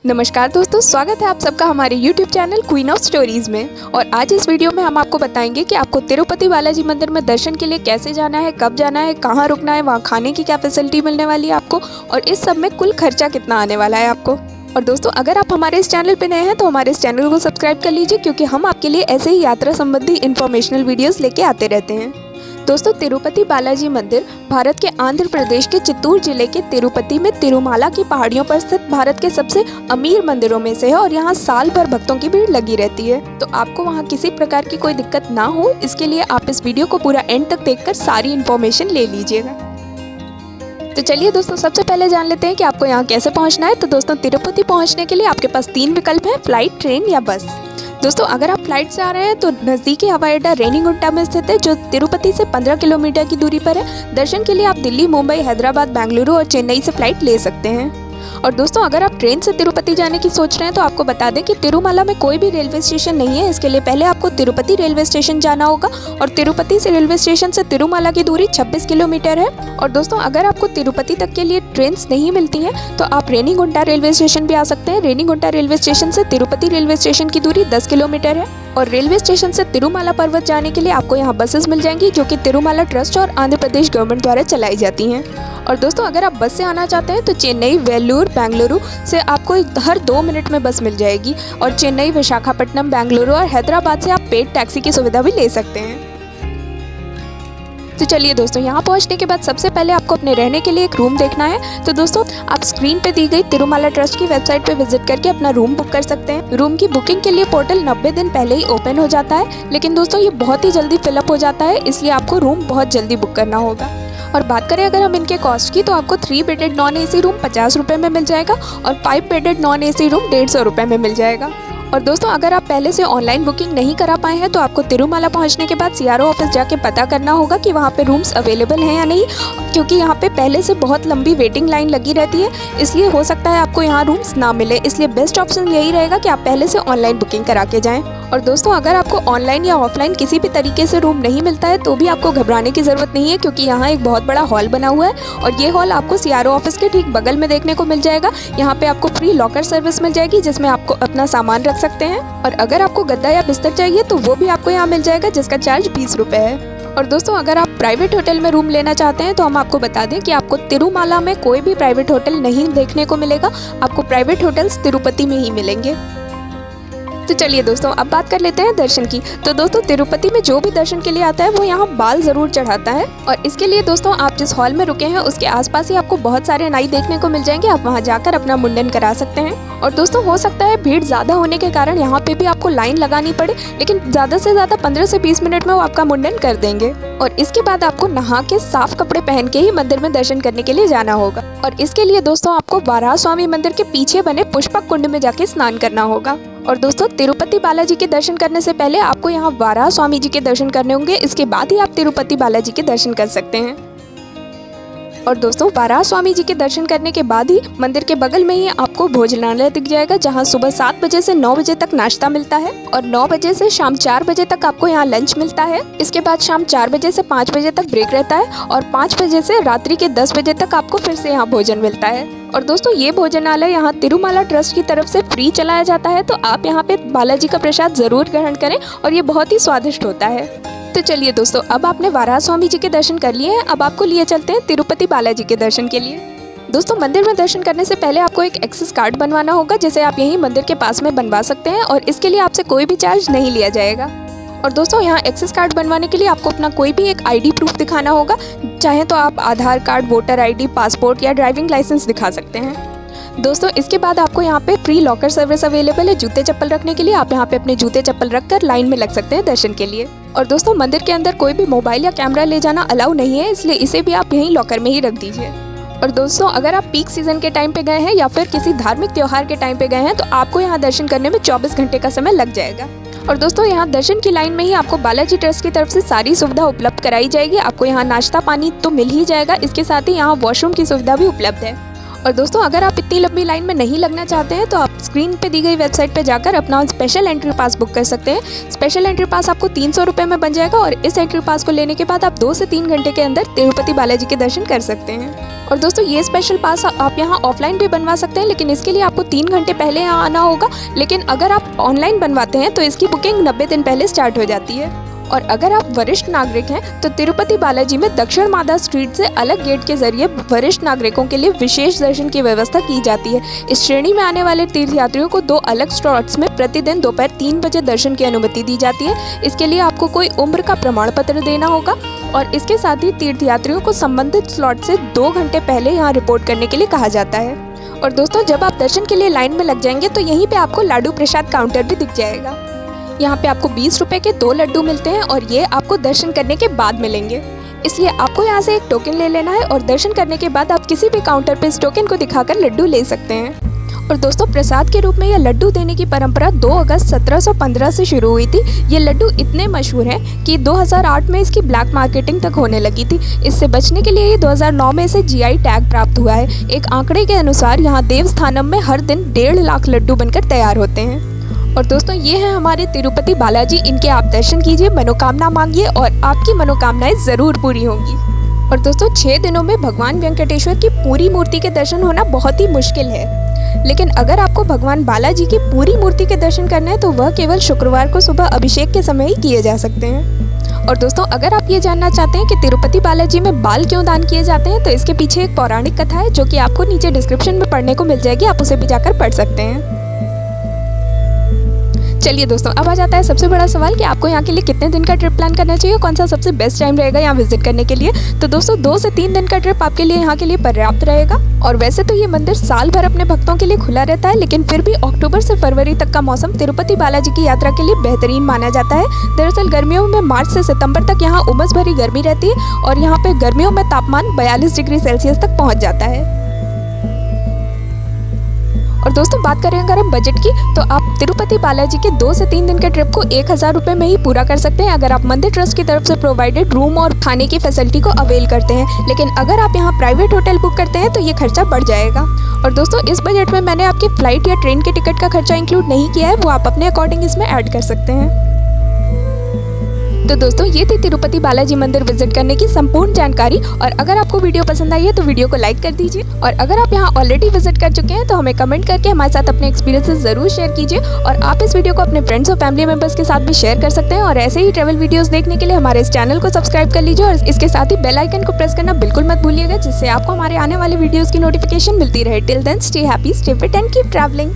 नमस्कार दोस्तों, स्वागत है आप सबका हमारे YouTube channel queen of stories में। और आज इस वीडियो में हम आपको बताएंगे कि आपको तिरुपति बालाजी मंदिर में दर्शन के लिए कैसे जाना है, कब जाना है, कहाँ रुकना है, वहाँ खाने की क्या फैसिलिटी मिलने वाली है आपको और इस सब में कुल खर्चा कितना आने वाला है आपको। और दोस्तों, अगर आप हमारे इस चैनल पर नए हैं तो हमारे इस चैनल को सब्सक्राइब कर लीजिए, क्योंकि हम आपके लिए ऐसे ही यात्रा संबंधी इन्फॉर्मेशनल वीडियोज़ लेके आते रहते हैं। दोस्तों, तिरुपति बालाजी मंदिर भारत के आंध्र प्रदेश के चित्तूर जिले के तिरुपति में तिरुमाला की पहाड़ियों पर स्थित भारत के सबसे अमीर मंदिरों में से है और यहाँ साल भर भक्तों की भीड़ लगी रहती है। तो आपको वहाँ किसी प्रकार की कोई दिक्कत ना हो, इसके लिए आप इस वीडियो को पूरा एंड तक देखकर सारी इन्फॉर्मेशन ले लीजिएगा। तो चलिए दोस्तों, सबसे पहले जान लेते हैं कि आपको यहाँ कैसे पहुँचना है। तो दोस्तों, तिरुपति पहुँचने के लिए आपके पास 3 विकल्प हैं: फ्लाइट, ट्रेन या बस। दोस्तों, अगर आप फ्लाइट से आ रहे हैं तो नज़दीकी हवाई अड्डा रेनीगुंटा में स्थित है, जो तिरुपति से 15 किलोमीटर की दूरी पर है। दर्शन के लिए आप दिल्ली, मुंबई, हैदराबाद, बेंगलुरु और चेन्नई से फ्लाइट ले सकते हैं। और दोस्तों, अगर आप ट्रेन से तिरुपति जाने की सोच रहे हैं तो आपको बता दें कि तिरुमाला में कोई भी रेलवे स्टेशन नहीं है। इसके लिए पहले आपको तिरुपति रेलवे स्टेशन जाना होगा और तिरुपति से रेलवे स्टेशन से तिरुमाला की दूरी 26 किलोमीटर है। और दोस्तों, अगर आपको तिरुपति तक के लिए ट्रेन्स नहीं मिलती हैं तो आप रेनीगुंटा रेलवे स्टेशन भी आ सकते हैं। रेनीगुंटा रेलवे स्टेशन से तिरुपति रेलवे स्टेशन की दूरी 10 किलोमीटर है। और रेलवे स्टेशन से तिरुमाला पर्वत जाने के लिए आपको यहाँ बसेस मिल जाएंगी, जो कि तिरुमाला ट्रस्ट और आंध्र प्रदेश गवर्नमेंट द्वारा चलाई जाती हैं। और दोस्तों, अगर आप बस से आना चाहते हैं तो चेन्नई, वेल्लूर, बेंगलुरु से आपको हर 2 मिनट में बस मिल जाएगी। और चेन्नई, विशाखापट्टनम, बेंगलुरु और हैदराबाद से आप पेड टैक्सी की सुविधा भी ले सकते हैं। तो चलिए दोस्तों, यहाँ पहुँचने के बाद सबसे पहले आपको अपने रहने के लिए एक रूम देखना है। तो दोस्तों, आप स्क्रीन पे दी गई तिरुमाला ट्रस्ट की वेबसाइट पे विजिट करके अपना रूम बुक कर सकते हैं। रूम की बुकिंग के लिए पोर्टल 90 दिन पहले ही ओपन हो जाता है, लेकिन दोस्तों ये बहुत ही जल्दी फिलअप हो जाता है, इसलिए आपको रूम बहुत जल्दी बुक करना होगा। और बात करें अगर हम इनके कॉस्ट की, तो आपको 3 बेडेड नॉन AC रूम 50 रुपये में मिल जाएगा और 5 बेडेड नॉन AC रूम 150 रुपये में मिल जाएगा। और दोस्तों, अगर आप पहले से ऑनलाइन बुकिंग नहीं करा पाए हैं तो आपको तिरुमाला पहुंचने के बाद CRO ऑफिस जाके पता करना होगा कि वहां पे रूम्स अवेलेबल हैं या नहीं, क्योंकि यहाँ पे पहले से बहुत लंबी वेटिंग लाइन लगी रहती है, इसलिए हो सकता है आपको यहाँ रूम्स ना मिले। इसलिए बेस्ट ऑप्शन यही रहेगा कि आप पहले से ऑनलाइन बुकिंग करा के जाएँ। और दोस्तों, अगर आपको ऑनलाइन या ऑफलाइन किसी भी तरीके से रूम नहीं मिलता है तो भी आपको घबराने की ज़रूरत नहीं है, क्योंकि यहाँ एक बहुत बड़ा हॉल बना हुआ है और ये हॉल आपको CRO ऑफिस के ठीक बगल में देखने को मिल जाएगा। यहाँ पे आपको फ्री लॉकर सर्विस मिल जाएगी, जिसमें आपको अपना सामान रख सकते हैं। और अगर आपको गद्दा या बिस्तर चाहिए तो वो भी आपको यहाँ मिल जाएगा, जिसका चार्ज 20 रुपये है। और दोस्तों, अगर आप प्राइवेट होटल में रूम लेना चाहते हैं तो हम आपको बता दें कि आपको तिरुमाला में कोई भी प्राइवेट होटल नहीं देखने को मिलेगा। आपको प्राइवेट होटल्स तिरुपति में ही मिलेंगे। तो चलिए दोस्तों, अब बात कर लेते हैं दर्शन की। तो दोस्तों, तिरुपति में जो भी दर्शन के लिए आता है वो यहाँ बाल ज़रूर चढ़ाता है। और इसके लिए दोस्तों, आप जिस हॉल में रुके हैं उसके आसपास ही आपको बहुत सारे नाई देखने को मिल जाएंगे। आप वहाँ जाकर अपना मुंडन करा सकते हैं। और दोस्तों, हो सकता है भीड़ ज़्यादा होने के कारण यहाँ पे भी आपको लाइन लगानी पड़े, लेकिन ज़्यादा से ज़्यादा 15 से 20 मिनट में वो आपका मुंडन कर देंगे। और इसके बाद आपको नहा के साफ कपड़े पहन के ही मंदिर में दर्शन करने के लिए जाना होगा। और इसके लिए दोस्तों, आपको वाराह स्वामी मंदिर के पीछे बने पुष्पक कुंड में जाके स्नान करना होगा। और दोस्तों, तिरुपति बालाजी के दर्शन करने से पहले आपको यहाँ वाराह स्वामी जी के दर्शन करने होंगे, इसके बाद ही आप तिरुपति बालाजी के दर्शन कर सकते हैं। और दोस्तों, वाराह स्वामी जी के दर्शन करने के बाद ही मंदिर के बगल में ही आपको भोजनालय दिख जाएगा, जहां सुबह 7 बजे से 9 बजे तक नाश्ता मिलता है और 9 बजे से शाम 4 बजे तक आपको यहाँ लंच मिलता है। इसके बाद शाम 4 बजे से 5 बजे तक ब्रेक रहता है और 5 बजे से रात्रि के 10 बजे तक आपको फिर से यहाँ भोजन मिलता है। और दोस्तों, ये भोजनालय यहाँ तिरुमाला ट्रस्ट की तरफ से फ्री चलाया जाता है, तो आप यहाँ पे बालाजी का प्रसाद जरूर ग्रहण करें और ये बहुत ही स्वादिष्ट होता है। तो चलिए दोस्तों, अब आपने वाराह स्वामी जी के दर्शन कर लिए हैं, अब आपको लिए चलते हैं तिरुपति बालाजी के दर्शन के लिए। दोस्तों, मंदिर में दर्शन करने से पहले आपको एक एक्सेस कार्ड बनवाना होगा, जिसे आप यहीं मंदिर के पास में बनवा सकते हैं और इसके लिए आपसे कोई भी चार्ज नहीं लिया जाएगा। और दोस्तों, यहाँ एक्सेस कार्ड बनवाने के लिए आपको अपना कोई भी एक ID प्रूफ दिखाना होगा। चाहे तो आप आधार कार्ड, वोटर ID, पासपोर्ट या ड्राइविंग लाइसेंस दिखा सकते हैं। दोस्तों, इसके बाद आपको यहाँ पे फ्री लॉकर सर्विस अवेलेबल है जूते चप्पल रखने के लिए। आप यहाँ पे अपने जूते चप्पल रखकर लाइन में लग सकते हैं दर्शन के लिए। और दोस्तों, मंदिर के अंदर कोई भी मोबाइल या कैमरा ले जाना अलाउ नहीं है, इसलिए इसे भी आप यहीं लॉकर में ही रख दीजिए। और दोस्तों, अगर आप पीक सीजन के टाइम पे गए हैं या फिर किसी धार्मिक त्योहार के टाइम पे गए हैं तो आपको यहाँ दर्शन करने में 24 घंटे का समय लग जाएगा। और दोस्तों, यहाँ दर्शन की लाइन में ही आपको बालाजी ट्रस्ट की तरफ से सारी सुविधा उपलब्ध कराई जाएगी। आपको यहाँ नाश्ता पानी तो मिल ही जाएगा, इसके साथ ही यहाँ वॉशरूम की सुविधा भी उपलब्ध है। और दोस्तों अगर आप इतनी लंबी लाइन में नहीं लगना चाहते हैं तो आप स्क्रीन पे दी गई वेबसाइट पे जाकर अपना स्पेशल एंट्री पास बुक कर सकते हैं। स्पेशल एंट्री पास आपको 300 रुपये में बन जाएगा और इस एंट्री पास को लेने के बाद आप 2 से 3 घंटे के अंदर तिरुपति बालाजी के दर्शन कर सकते हैं। और दोस्तों ये स्पेशल पास आप यहाँ ऑफलाइन भी बनवा सकते हैं, लेकिन इसके लिए आपको 3 घंटे पहले यहाँ आना होगा। लेकिन अगर आप ऑनलाइन बनवाते हैं तो इसकी बुकिंग 90 दिन पहले स्टार्ट हो जाती है। और अगर आप वरिष्ठ नागरिक हैं तो तिरुपति बालाजी में दक्षिण मादा स्ट्रीट से अलग गेट के जरिए वरिष्ठ नागरिकों के लिए विशेष दर्शन की व्यवस्था की जाती है। इस श्रेणी में आने वाले तीर्थयात्रियों को 2 अलग स्लॉट्स में प्रतिदिन दोपहर 3 बजे दर्शन की अनुमति दी जाती है। इसके लिए आपको कोई उम्र का प्रमाण पत्र देना होगा और इसके साथ ही तीर्थयात्रियों को संबंधित स्लॉट से 2 घंटे पहले यहाँ रिपोर्ट करने के लिए कहा जाता है। और दोस्तों जब आप दर्शन के लिए लाइन में लग जाएंगे तो यहीं पे आपको लाडू प्रसाद काउंटर भी दिख जाएगा। यहाँ पे आपको 20 रुपए के 2 लड्डू मिलते हैं और ये आपको दर्शन करने के बाद मिलेंगे। इसलिए आपको यहाँ से एक टोकन ले लेना है और दर्शन करने के बाद आप किसी भी काउंटर पे इस टोकन को दिखाकर लड्डू ले सकते हैं। और दोस्तों प्रसाद के रूप में यह लड्डू देने की परंपरा 2 अगस्त 1715 से शुरू हुई थी। ये लड्डू इतने मशहूर हैं कि 2008 में इसकी ब्लैक मार्केटिंग तक होने लगी थी। इससे बचने के लिए ये 2009 में इसे GI टैग प्राप्त हुआ है। एक आंकड़े के अनुसार यहाँ देवस्थानम में हर दिन 1.5 लाख लड्डू बनकर तैयार होते हैं। और दोस्तों ये हैं हमारे तिरुपति बालाजी, इनके आप दर्शन कीजिए, मनोकामना मांगिए और आपकी मनोकामनाएं ज़रूर पूरी होंगी। और दोस्तों 6 दिनों में भगवान वेंकटेश्वर की पूरी मूर्ति के दर्शन होना बहुत ही मुश्किल है, लेकिन अगर आपको भगवान बालाजी की पूरी मूर्ति के दर्शन करने हैं तो वह केवल शुक्रवार को सुबह अभिषेक के समय ही किए जा सकते हैं। और दोस्तों अगर आप ये जानना चाहते हैं कि तिरुपति बालाजी में बाल क्यों दान किए जाते हैं तो इसके पीछे एक पौराणिक कथा है जो कि आपको नीचे डिस्क्रिप्शन में पढ़ने को मिल जाएगी, आप उसे भी जाकर पढ़ सकते हैं। चलिए दोस्तों अब आ जाता है सबसे बड़ा सवाल कि आपको यहाँ के लिए कितने दिन का ट्रिप प्लान करना चाहिए, कौन सा सबसे बेस्ट टाइम रहेगा यहाँ विजिट करने के लिए। तो दोस्तों 2 से 3 दिन का ट्रिप आपके लिए यहाँ के लिए पर्याप्त रहेगा। और वैसे तो ये मंदिर साल भर अपने भक्तों के लिए खुला रहता है, लेकिन फिर भी अक्टूबर से फरवरी तक का मौसम तिरुपति बालाजी की यात्रा के लिए बेहतरीन माना जाता है। दरअसल गर्मियों में मार्च से सितंबर तक यहाँ उमस भरी गर्मी रहती है और यहाँ पे गर्मियों में तापमान 42 डिग्री सेल्सियस तक पहुँच जाता है। और दोस्तों बात करें अगर हम बजट की तो आप तिरुपति बालाजी के 2 से 3 दिन के ट्रिप को 1000 रुपये में ही पूरा कर सकते हैं अगर आप मंदिर ट्रस्ट की तरफ से प्रोवाइडेड रूम और खाने की फैसिलिटी को अवेल करते हैं। लेकिन अगर आप यहाँ प्राइवेट होटल बुक करते हैं तो ये खर्चा बढ़ जाएगा। और दोस्तों इस बजट में मैंने आपके फ्लाइट या ट्रेन के टिकट का खर्चा इंक्लूड नहीं किया है, वो आप अपने अकॉर्डिंग इसमें ऐड कर सकते हैं। तो दोस्तों ये थी तिरुपति बालाजी मंदिर विजिट करने की संपूर्ण जानकारी। और अगर आपको वीडियो पसंद आई है तो वीडियो को लाइक कर दीजिए और अगर आप यहाँ ऑलरेडी विजिट कर चुके हैं तो हमें कमेंट करके हमारे साथ अपने एक्सपीरियंसेस जरूर शेयर कीजिए। और आप इस वीडियो को अपने फ्रेंड्स और फैमिली मेंबर्स के साथ भी शेयर कर सकते हैं। और ऐसे ही ट्रैवल वीडियोस देखने के लिए हमारे इस चैनल को सब्सक्राइब कर लीजिए और इसके साथ ही बेल आइकन को प्रेस करना बिल्कुल मत भूलिएगा, जिससे आपको हमारे आने वाले वीडियोज़ की नोटिफिकेशन मिलती रहे। Till then stay happy, stay fit and keep travelling.